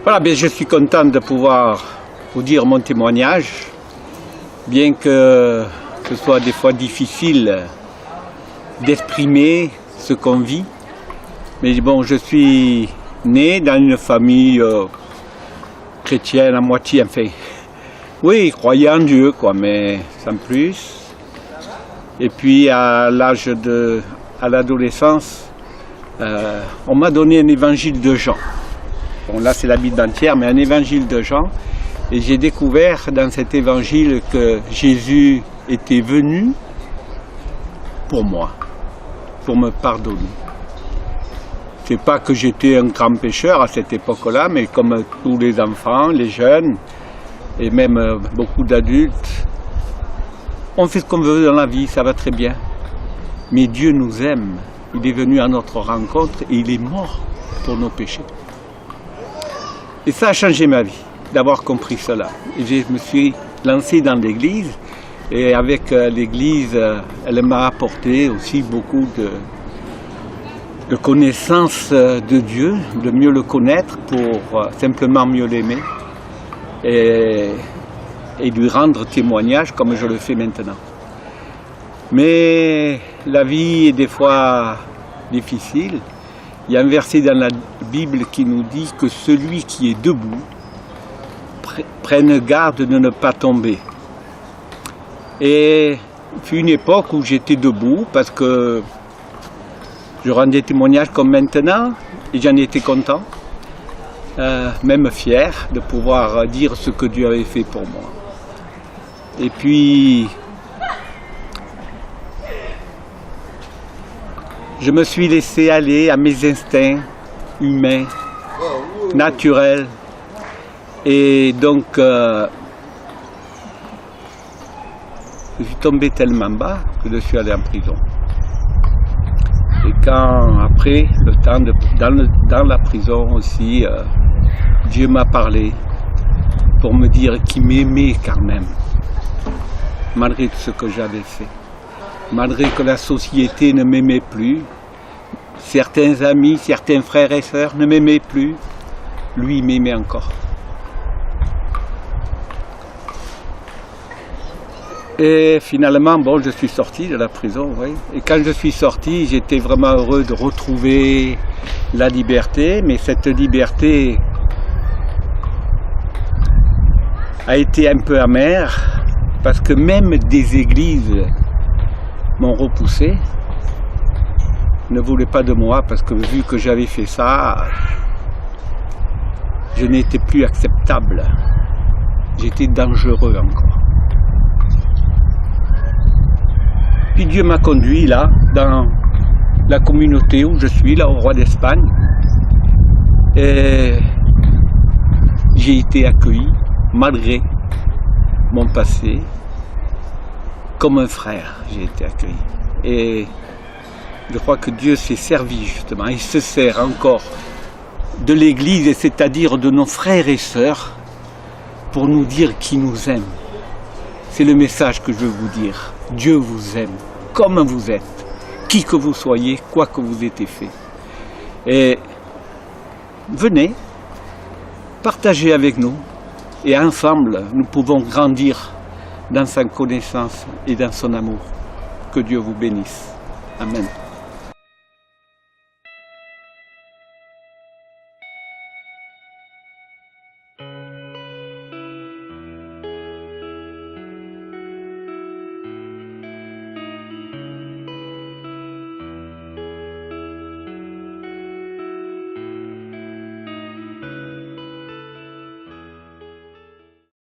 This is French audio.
Voilà, bien, je suis content de pouvoir vous dire mon témoignage, bien que ce soit des fois difficile d'exprimer ce qu'on vit. Mais bon, je suis né dans une famille chrétienne à moitié, enfin, oui, croyant en Dieu, quoi, mais sans plus. Et puis à l'adolescence, on m'a donné un évangile de Jean. Bon, là c'est la Bible entière, mais un évangile de Jean. Et j'ai découvert dans cet évangile que Jésus était venu pour moi, pour me pardonner. C'est pas que j'étais un grand pécheur à cette époque-là, mais comme tous les enfants, les jeunes, et même beaucoup d'adultes, on fait ce qu'on veut dans la vie, ça va très bien. Mais Dieu nous aime. Il est venu à notre rencontre et il est mort pour nos péchés. Et ça a changé ma vie, d'avoir compris cela. Et je me suis lancé dans l'Église. Et avec l'Église, elle m'a apporté aussi beaucoup de connaissance de Dieu, de mieux le connaître pour simplement mieux l'aimer et lui rendre témoignage comme je le fais maintenant. Mais la vie est des fois difficile. Il y a un verset dans la Bible qui nous dit que celui qui est debout prenne garde de ne pas tomber. Et il fut une époque où j'étais debout parce que je rendais témoignage comme maintenant et j'en étais content, même fier de pouvoir dire ce que Dieu avait fait pour moi. Et puis, je me suis laissé aller à mes instincts humains, naturels. Et donc, je suis tombé tellement bas que je suis allé en prison. Et quand, après, dans la prison aussi, Dieu m'a parlé pour me dire qu'il m'aimait quand même, malgré tout ce que j'avais fait. Malgré que la société ne m'aimait plus, certains amis, certains frères et sœurs ne m'aimaient plus, lui m'aimait encore. Et finalement, bon, je suis sorti de la prison, oui. Et quand je suis sorti, j'étais vraiment heureux de retrouver la liberté, mais cette liberté a été un peu amère, parce que même des églises m'ont repoussé, ne voulaient pas de moi, parce que vu que j'avais fait ça, je n'étais plus acceptable. J'étais dangereux encore. Puis Dieu m'a conduit là, dans la communauté où je suis, là au Roi d'Espagne. Et j'ai été accueilli, malgré mon passé, comme un frère, j'ai été accueilli. Et je crois que Dieu s'est servi justement, il se sert encore de l'Église, c'est-à-dire de nos frères et sœurs, pour nous dire qu'il nous aime. C'est le message que je veux vous dire. Dieu vous aime, comme vous êtes, qui que vous soyez, quoi que vous ayez fait. Et venez, partagez avec nous, et ensemble, nous pouvons grandir dans sa connaissance et dans son amour. Que Dieu vous bénisse. Amen.